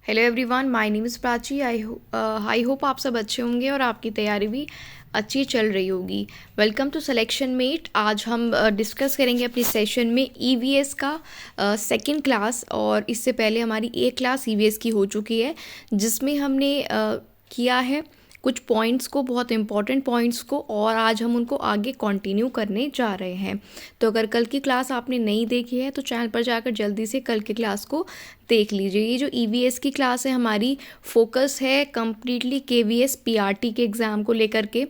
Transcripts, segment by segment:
Hello everyone, my name is Prachi. I hope आप सब अच्छे होंगे और आपकी तैयारी भी अच्छी चल रही होगी। Welcome to Selection Mate. आज हम डिस्कस करेंगे अपनी सेशन में ईवीएस का सेकंड क्लास। और इससे पहले हमारी एक क्लास ईवीएस की हो चुकी है जिसमें हमने किया है कुछ पॉइंट्स को, बहुत इंपॉर्टेंट पॉइंट्स को, और आज हम उनको आगे कंटिन्यू करने जा रहे हैं। तो अगर कल की क्लास आपने नहीं देखी है तो चैनल पर जाकर जल्दी से कल की क्लास को देख लीजिए। ये जो ईवीएस की क्लास है हमारी फोकस है कम्प्लीटली केवीएस पीआरटी के एग्ज़ाम को लेकर के,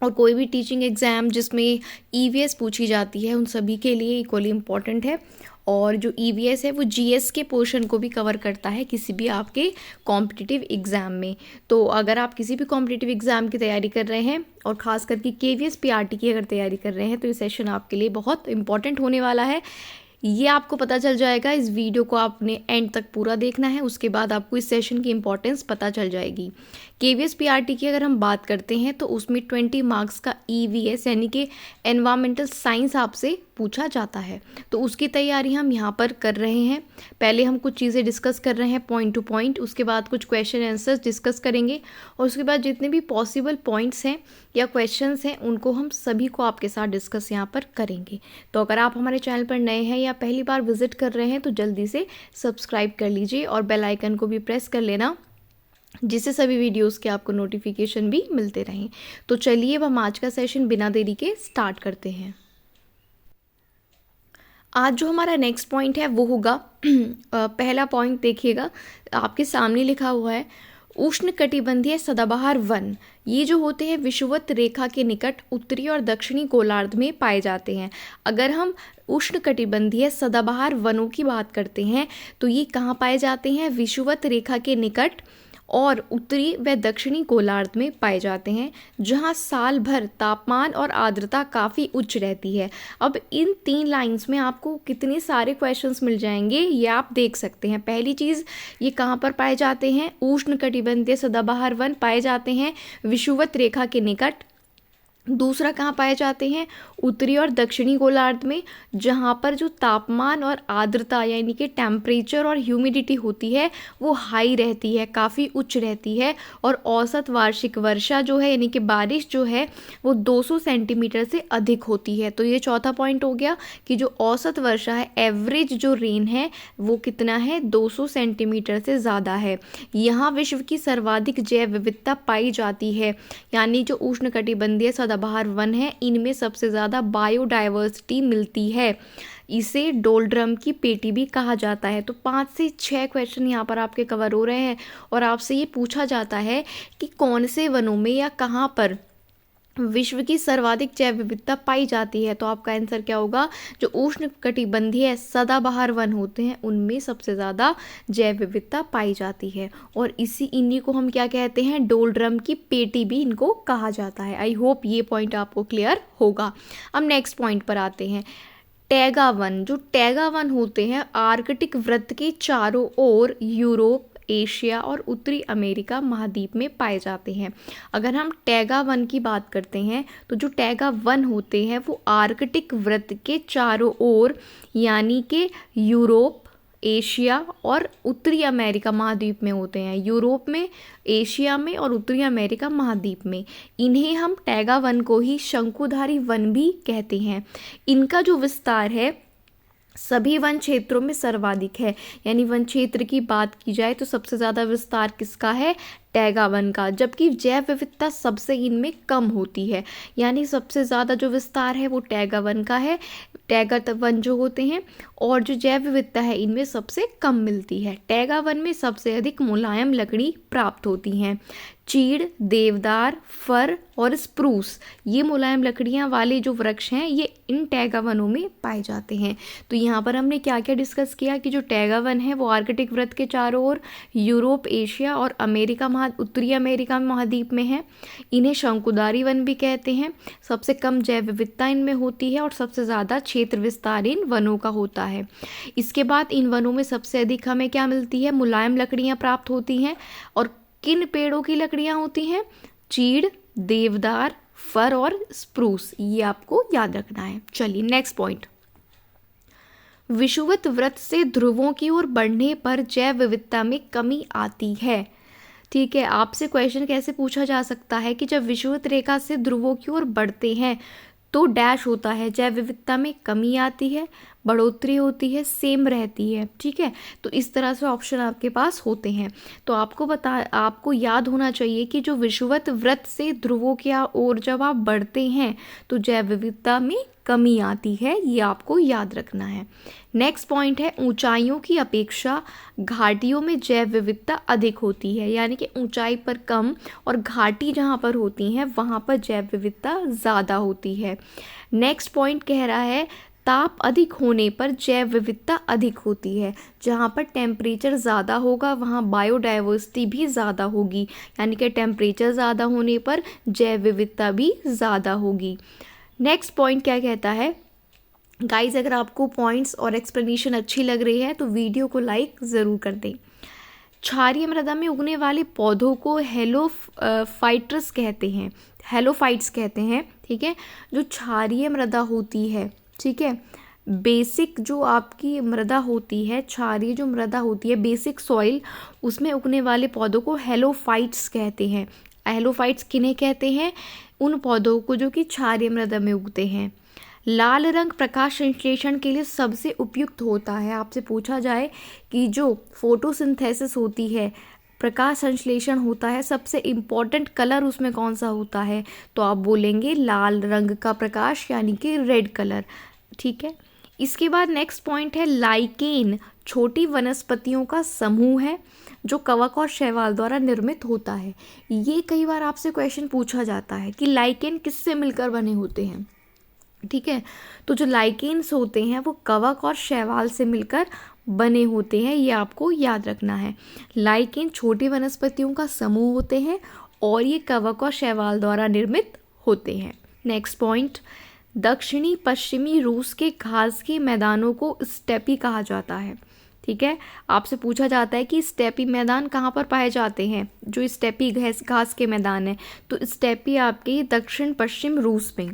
और कोई भी टीचिंग एग्ज़ाम जिसमें ईवीएस पूछी जाती है उन सभी के लिए इक्वली इम्पॉर्टेंट है। और जो ईवीएस है वो जीएस के पोर्शन को भी कवर करता है किसी भी आपके कॉम्पिटिटिव एग्ज़ाम में। तो अगर आप किसी भी कॉम्पिटिटिव एग्ज़ाम की तैयारी कर रहे हैं और ख़ास करके केवीएस पीआरटी की अगर तैयारी कर रहे हैं तो ये सेशन आपके लिए बहुत इंपॉर्टेंट होने वाला है। ये आपको पता चल जाएगा। इस वीडियो को आपने एंड तक पूरा देखना है, उसके बाद आपको इस सेशन की इंपॉर्टेंस पता चल जाएगी। केवीएस पीआरटी की अगर हम बात करते हैं तो उसमें 20 मार्क्स का ईवीएस यानी कि एनवायरमेंटल साइंस आपसे पूछा जाता है। तो उसकी तैयारी हम यहाँ पर कर रहे हैं। पहले हम कुछ चीज़ें डिस्कस कर रहे हैं पॉइंट टू पॉइंट, उसके बाद कुछ क्वेश्चन आंसर्स डिस्कस करेंगे, और उसके बाद जितने भी पॉसिबल पॉइंट्स हैं या क्वेश्चंस हैं उनको हम सभी को आपके साथ डिस्कस यहाँ पर करेंगे। तो अगर आप हमारे चैनल पर नए हैं या पहली बार विजिट कर रहे हैं तो जल्दी से सब्सक्राइब कर लीजिए और बेल आइकन को भी प्रेस कर लेना, जिससे सभी वीडियोस के आपको नोटिफिकेशन भी मिलते रहें। तो चलिए अब हम आज का सेशन बिना देरी के स्टार्ट करते हैं। आज जो हमारा नेक्स्ट पॉइंट है वो होगा पहला पॉइंट देखिएगा, आपके सामने लिखा हुआ है उष्णकटिबंधीय सदाबहार वन। ये जो होते हैं विषुवत रेखा के निकट उत्तरी और दक्षिणी गोलार्ध में पाए जाते हैं। अगर हम उष्णकटिबंधीय सदाबहार वनों की बात करते हैं तो ये कहाँ पाए जाते हैं? विषुवत रेखा के निकट और उत्तरी व दक्षिणी गोलार्ध में पाए जाते हैं, जहां साल भर तापमान और आर्द्रता काफ़ी उच्च रहती है। अब इन 3 लाइंस में आपको कितने सारे क्वेश्चंस मिल जाएंगे ये आप देख सकते हैं। पहली चीज़, ये कहाँ पर पाए जाते हैं? उष्णकटिबंधीय सदाबहार वन पाए जाते हैं विषुवत रेखा के निकट। दूसरा कहाँ पाए जाते हैं? उत्तरी और दक्षिणी गोलार्ध में, जहाँ पर जो तापमान और आर्द्रता यानी कि टेम्परेचर और ह्यूमिडिटी होती है वो हाई रहती है, काफ़ी उच्च रहती है, और औसत वार्षिक वर्षा जो है यानी कि बारिश जो है वो 200 सेंटीमीटर से अधिक होती है। तो ये चौथा पॉइंट हो गया कि जो औसत वर्षा है, एवरेज जो रेन है वो कितना है? 200 सेंटीमीटर से ज़्यादा है। यहाँ विश्व की सर्वाधिक जैव विविधता पाई जाती है, यानी जो उष्णकटिबंधीय सदाबहार वन है इनमें सबसे ज़्यादा बायोडाइवर्सिटी मिलती है। इसे डोलड्रम की पेटी भी कहा जाता है। तो 5 से 6 क्वेश्चन यहाँ पर आपके कवर हो रहे हैं, और आपसे ये पूछा जाता है कि कौन से वनों में या कहाँ पर विश्व की सर्वाधिक जैव विविधता पाई जाती है। तो आपका आंसर क्या होगा? जो उष्णकटिबंधीय सदाबहार वन होते हैं उनमें सबसे ज़्यादा जैव विविधता पाई जाती है, और इन्हीं को हम क्या कहते हैं? डोलड्रम की पेटी भी इनको कहा जाता है। आई होप ये पॉइंट आपको क्लियर होगा। अब नेक्स्ट पॉइंट पर आते हैं। Taiga one. जो टैगा वन होते हैं आर्कटिक वृत्त के चारों ओर यूरोप, एशिया और उत्तरी अमेरिका महाद्वीप में पाए जाते हैं। अगर हम टैगा वन की बात करते हैं तो जो टैगा वन होते हैं वो आर्कटिक वृत्त के चारों ओर यानी कि यूरोप, एशिया और उत्तरी अमेरिका महाद्वीप में होते हैं। यूरोप में, एशिया में और उत्तरी अमेरिका महाद्वीप में। इन्हें हम टैगा वन को ही शंकुधारी वन भी कहते हैं। इनका जो विस्तार है सभी वन क्षेत्रों में सर्वाधिक है, यानी वन क्षेत्र की बात की जाए तो सबसे ज़्यादा विस्तार किसका है? टैगा वन का। जबकि जैव विविधता सबसे इनमें कम होती है, यानी सबसे ज़्यादा जो विस्तार है वो टैगा वन का है। टैगा वन जो होते हैं, और जो जैव विविधता है इनमें सबसे कम मिलती है। टैगा वन में सबसे अधिक मुलायम लकड़ी प्राप्त होती हैं। चीड़, देवदार, फर और स्प्रूस, ये मुलायम लकड़ियाँ वाले जो वृक्ष हैं ये इन टैगा वनों में पाए जाते हैं। तो यहाँ पर हमने क्या क्या डिस्कस किया कि जो टैगा वन है वो आर्कटिक वृत्त के चारों ओर यूरोप, एशिया और अमेरिका उत्तरी अमेरिका महाद्वीप में है। इन्हें शंकुधारी वन भी कहते हैं। सबसे कम जैव विविधता इनमें होती है और सबसे ज़्यादा क्षेत्र विस्तार इन वनों का होता है। इसके बाद इन वनों में सबसे अधिक हमें क्या मिलती है? मुलायम लकड़ियाँ प्राप्त होती हैं। और किन पेड़ों की लकड़ियाँ होती हैं? चीड़, देवदार, फर और स्प्रूस। ये आपको याद रखना है। चलिए नेक्स्ट पॉइंट। विषुवत वृत्त से ध्रुवों की ओर बढ़ने पर जैव विविधता में कमी आती है। ठीक है, आपसे क्वेश्चन कैसे पूछा जा सकता है कि जब विषुवत रेखा से ध्रुवों की ओर बढ़ते हैं तो डैश होता है, जैव विविधता में कमी आती है, बढ़ोतरी होती है, सेम रहती है। ठीक है, तो इस तरह से ऑप्शन आपके पास होते हैं। तो आपको याद होना चाहिए कि जो विषुवत वृत्त से ध्रुवों की ओर जब आप बढ़ते हैं तो जैव विविधता में कमी आती है, ये आपको याद रखना है। नेक्स्ट पॉइंट है, ऊंचाइयों की अपेक्षा घाटियों में जैव विविधता अधिक होती है, यानी कि ऊंचाई पर कम और घाटी जहाँ पर होती हैं वहाँ पर जैव विविधता ज़्यादा होती है। नेक्स्ट पॉइंट कह रहा है, ताप अधिक होने पर जैव विविधता अधिक होती है। जहाँ पर टेम्परेचर ज़्यादा होगा वहाँ बायोडाइवर्सिटी भी ज़्यादा होगी, यानी कि टेम्परेचर ज़्यादा होने पर जैव विविधता भी ज़्यादा होगी। नेक्स्ट पॉइंट क्या कहता है, गाइज अगर आपको पॉइंट्स और एक्सप्लेनेशन अच्छी लग रही है तो वीडियो को लाइक ज़रूर कर दें। क्षारीय मृदा में उगने वाले पौधों को हेलोफाइट्स कहते हैं, हेलोफाइट्स कहते हैं। ठीक है, जो क्षारीय मृदा होती है, ठीक है, बेसिक जो आपकी मृदा होती है, क्षारीय जो मृदा होती है, बेसिक सॉइल, उसमें उगने वाले पौधों को हेलोफाइट्स कहते हैं। हेलोफाइट्स किन्हें कहते हैं? उन पौधों को जो कि क्षारीय मृदा में उगते हैं। लाल रंग प्रकाश संश्लेषण के लिए सबसे उपयुक्त होता है। आपसे पूछा जाए कि जो फोटोसिंथेसिस होती है, प्रकाश संश्लेषण होता है, सबसे इम्पॉर्टेंट कलर उसमें कौन सा होता है, तो आप बोलेंगे लाल रंग का प्रकाश, यानी कि रेड कलर। ठीक है, इसके बाद नेक्स्ट पॉइंट है, लाइकेन छोटी वनस्पतियों का समूह है जो कवक और शैवाल द्वारा निर्मित होता है। ये कई बार आपसे क्वेश्चन पूछा जाता है कि लाइकेन किससे मिलकर बने होते हैं। ठीक है, तो जो लाइकेन्स होते हैं वो कवक और शैवाल से मिलकर बने होते हैं, ये आपको याद रखना है। लाइकेन छोटी वनस्पतियों का समूह होते हैं और ये कवक और शैवाल द्वारा निर्मित होते हैं। नेक्स्ट पॉइंट, दक्षिणी पश्चिमी रूस के घास के मैदानों को स्टेपी कहा जाता है। ठीक है, आपसे पूछा जाता है कि स्टेपी मैदान कहाँ पर पाए जाते हैं। जो स्टेपी घास के मैदान है, तो स्टेपी आपके दक्षिण पश्चिम रूस में।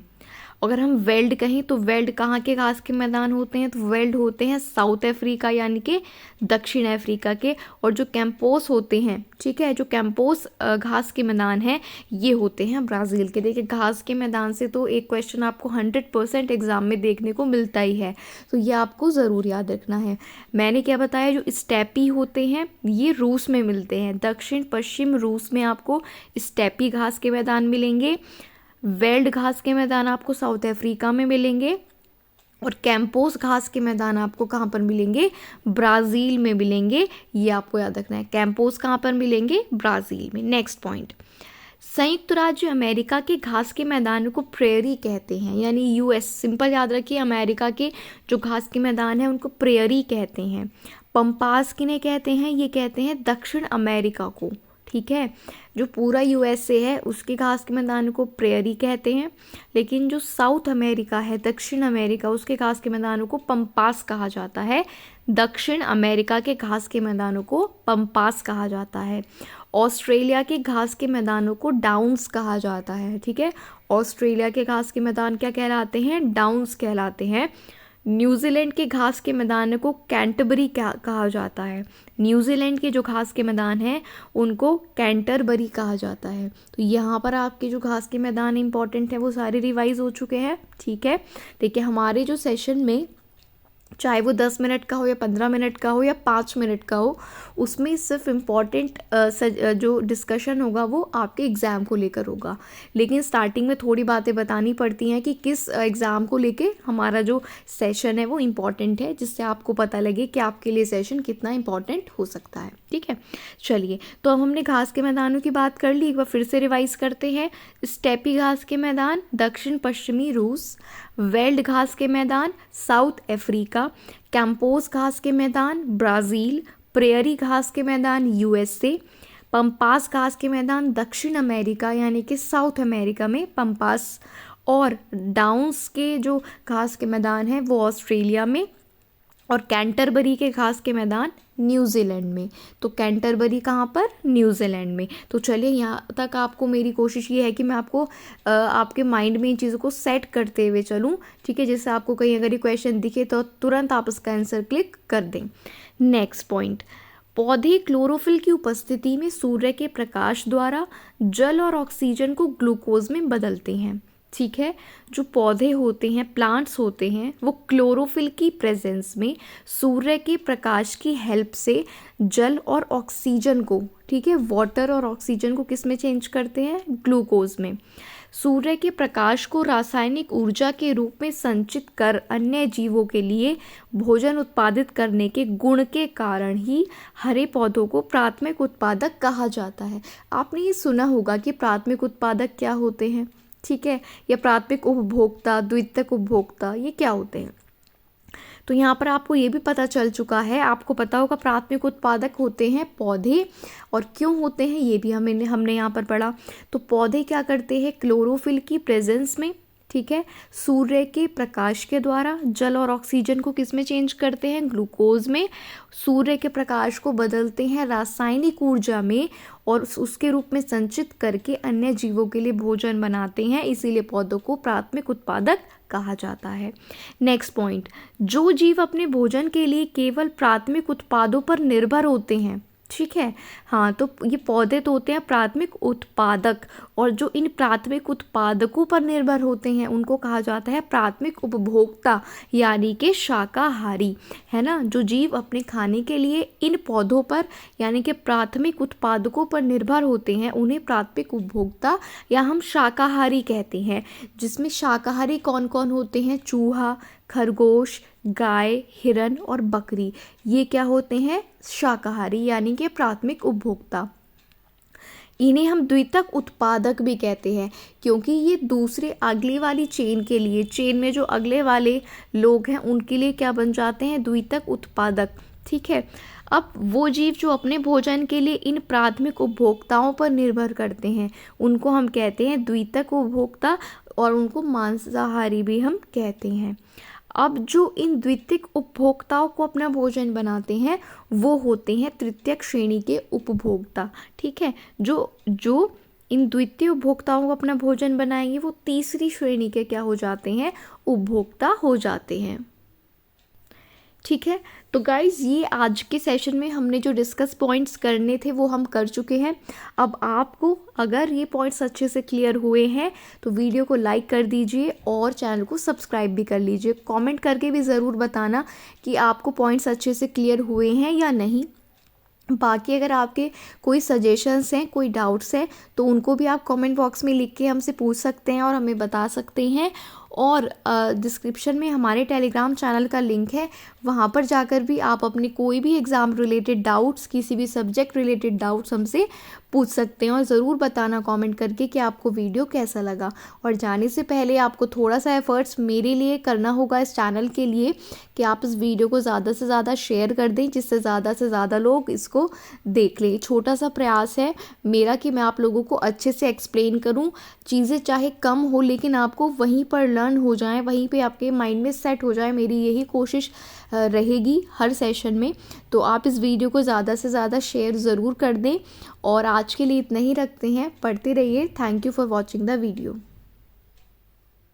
अगर हम वेल्ड कहें तो वेल्ड कहाँ के घास के मैदान होते हैं, तो वेल्ड होते हैं साउथ अफ्रीका, यानी कि दक्षिण अफ्रीका के। और जो कैंपोस होते हैं, ठीक है, जो कैंपोस घास के मैदान हैं, ये होते हैं ब्राज़ील के। देखिए, घास के मैदान से तो एक क्वेश्चन आपको 100% एग्जाम में देखने को मिलता ही है, तो ये आपको ज़रूर याद रखना है। मैंने क्या बताया, जो स्टेपी होते हैं ये रूस में मिलते हैं, दक्षिण पश्चिम रूस में आपको स्टेपी घास के मैदान मिलेंगे। वेल्ड घास के मैदान आपको साउथ अफ्रीका में मिलेंगे और कैंपोस घास के मैदान आपको कहाँ पर मिलेंगे, ब्राज़ील में मिलेंगे। ये आपको याद रखना है, कैंपोस कहाँ पर मिलेंगे, ब्राज़ील में। नेक्स्ट पॉइंट, संयुक्त राज्य अमेरिका के घास के मैदान को प्रेयरी कहते हैं, यानी यूएस। सिंपल याद रखिए, अमेरिका के जो घास के मैदान हैं उनको प्रेयरी कहते हैं। पंपास किन्हें कहते हैं, ये कहते हैं दक्षिण अमेरिका को। ठीक है, जो पूरा यूएसए है उसके घास के मैदान को प्रेयरी कहते हैं, लेकिन जो साउथ अमेरिका है, दक्षिण अमेरिका, उसके घास के मैदानों को पंपास कहा जाता है। दक्षिण अमेरिका के घास के मैदानों को पंपास कहा जाता है। ऑस्ट्रेलिया के घास के मैदानों को डाउन्स कहा जाता है। ठीक है, ऑस्ट्रेलिया के घास के मैदान क्या कहलाते हैं, डाउन्स कहलाते हैं। न्यूजीलैंड के घास के मैदान को कैंटरबरी कहा जाता है। न्यूजीलैंड के जो घास के मैदान हैं उनको कैंटरबरी कहा जाता है। तो यहाँ पर आपके जो घास के मैदान इंपॉर्टेंट हैं वो सारे रिवाइज हो चुके हैं। ठीक है, देखिए हमारे जो सेशन में, चाहे वो 10 मिनट का हो या 15 मिनट का हो या 5 मिनट का हो, उसमें सिर्फ इम्पॉर्टेंट जो डिस्कशन होगा वो आपके एग्ज़ाम को लेकर होगा। लेकिन स्टार्टिंग में थोड़ी बातें बतानी पड़ती हैं कि किस एग्ज़ाम को लेके हमारा जो सेशन है वो इम्पॉर्टेंट है, जिससे आपको पता लगे कि आपके लिए सेशन कितना इम्पॉर्टेंट हो सकता है। ठीक है, चलिए, तो अब हमने घास के मैदानों की बात कर ली, एक बार फिर से रिवाइज करते हैं। स्टेपी घास के मैदान दक्षिण पश्चिमी रूस, वेल्ड घास के मैदान साउथ अफ्रीका, कैंपोस घास के मैदान ब्राज़ील, प्रेयरी घास के मैदान यूएसए, पंपास घास के मैदान दक्षिण अमेरिका यानी कि साउथ अमेरिका में पंपास, और डाउन्स के जो घास के मैदान हैं वो ऑस्ट्रेलिया में, और कैंटरबरी के घास के मैदान न्यूजीलैंड में। तो कैंटरबरी कहाँ पर? न्यूजीलैंड में। तो चलिए यहाँ तक आपको मेरी कोशिश ये है कि मैं आपको आपके माइंड में इन चीज़ों को सेट करते हुए चलूँ, ठीक है, जिससे आपको कहीं अगर ये क्वेश्चन दिखे तो तुरंत आप इसका आंसर क्लिक कर दें। नेक्स्ट पॉइंट, पौधे क्लोरोफिल की उपस्थिति में सूर्य के प्रकाश द्वारा जल और ऑक्सीजन को ग्लूकोज में बदलते हैं। ठीक है, जो पौधे होते हैं, प्लांट्स होते हैं, वो क्लोरोफिल की प्रेजेंस में सूर्य के प्रकाश की हेल्प से जल और ऑक्सीजन को, ठीक है, वाटर और ऑक्सीजन को किस में चेंज करते हैं? ग्लूकोज में। सूर्य के प्रकाश को रासायनिक ऊर्जा के रूप में संचित कर अन्य जीवों के लिए भोजन उत्पादित करने के गुण के कारण ही हरे पौधों को प्राथमिक उत्पादक कहा जाता है। आपने ये सुना होगा कि प्राथमिक उत्पादक क्या होते हैं, ठीक है, या प्राथमिक उपभोक्ता, द्वितीयक उपभोक्ता, ये क्या होते हैं? तो यहाँ पर आपको ये भी पता चल चुका है, आपको पता होगा प्राथमिक उत्पादक होते हैं पौधे। और क्यों होते हैं ये भी हमने यहाँ पर पढ़ा। तो पौधे क्या करते हैं? क्लोरोफिल की प्रेजेंस में, ठीक है, सूर्य के प्रकाश के द्वारा जल और ऑक्सीजन को किस में चेंज करते हैं? ग्लूकोज में। सूर्य के प्रकाश को बदलते हैं रासायनिक ऊर्जा में और उसके रूप में संचित करके अन्य जीवों के लिए भोजन बनाते हैं, इसीलिए पौधों को प्राथमिक उत्पादक कहा जाता है। नेक्स्ट पॉइंट, जो जीव अपने भोजन के लिए केवल प्राथमिक उत्पादों पर निर्भर होते हैं, ठीक है, हाँ, तो ये पौधे तो होते हैं प्राथमिक उत्पादक, और जो इन प्राथमिक उत्पादकों पर निर्भर होते हैं उनको कहा जाता है प्राथमिक उपभोक्ता, यानी कि शाकाहारी, है ना। जो जीव अपने खाने के लिए इन पौधों पर यानी कि प्राथमिक उत्पादकों पर निर्भर होते हैं उन्हें प्राथमिक उपभोक्ता या हम शाकाहारी कहते हैं। जिसमें शाकाहारी कौन कौन होते हैं? चूहा, खरगोश, गाय, हिरन और बकरी, ये क्या होते हैं? शाकाहारी, यानी कि प्राथमिक उपभोक्ता। इन्हें हम द्वितीयक उत्पादक भी कहते हैं क्योंकि ये दूसरे अगले वाली चेन के लिए, चेन में जो अगले वाले लोग हैं उनके लिए क्या बन जाते हैं? द्वितीयक उत्पादक, ठीक है। अब वो जीव जो अपने भोजन के लिए इन प्राथमिक उपभोक्ताओं पर निर्भर करते हैं उनको हम कहते हैं द्वितीयक उपभोक्ता, और उनको मांसाहारी भी हम कहते हैं। अब जो इन द्वितीयक उपभोक्ताओं को अपना भोजन बनाते हैं वो होते हैं तृतीयक श्रेणी के उपभोक्ता, ठीक है। जो इन द्वितीय उपभोक्ताओं को अपना भोजन बनाएंगे वो तीसरी श्रेणी के क्या हो जाते हैं? उपभोक्ता हो जाते हैं, ठीक है। तो गाइज़, ये आज के सेशन में हमने जो डिस्कस पॉइंट्स करने थे वो हम कर चुके हैं। अब आपको अगर ये पॉइंट्स अच्छे से क्लियर हुए हैं तो वीडियो को लाइक कर दीजिए और चैनल को सब्सक्राइब भी कर लीजिए। कमेंट करके भी ज़रूर बताना कि आपको पॉइंट्स अच्छे से क्लियर हुए हैं या नहीं। बाकी अगर आपके कोई सजेशंस हैं, कोई डाउट्स हैं, तो उनको भी आप कमेंट बॉक्स में लिख के हमसे पूछ सकते हैं और हमें बता सकते हैं। और डिस्क्रिप्शन में हमारे टेलीग्राम चैनल का लिंक है, वहाँ पर जाकर भी आप अपने कोई भी एग्ज़ाम रिलेटेड डाउट्स, किसी भी सब्जेक्ट रिलेटेड डाउट्स हमसे पूछ सकते हैं। और ज़रूर बताना कमेंट करके कि आपको वीडियो कैसा लगा। और जाने से पहले आपको थोड़ा सा एफर्ट्स मेरे लिए करना होगा इस चैनल के लिए कि आप इस वीडियो को ज़्यादा से ज़्यादा शेयर कर दें, जिससे ज़्यादा से ज़्यादा लोग इसको देख लें। छोटा सा प्रयास है मेरा कि मैं आप लोगों को अच्छे से एक्सप्लेन करूँ, चीज़ें चाहे कम हो लेकिन आपको वहीं पर लर्न हो जाए, वहीं पे आपके माइंड में सेट हो जाए। मेरी यही कोशिश रहेगी हर सेशन में। तो आप इस वीडियो को ज़्यादा से ज़्यादा शेयर ज़रूर कर दें। और आज के लिए इतना ही रखते हैं, पढ़ते रहिए। Thank you for watching the video.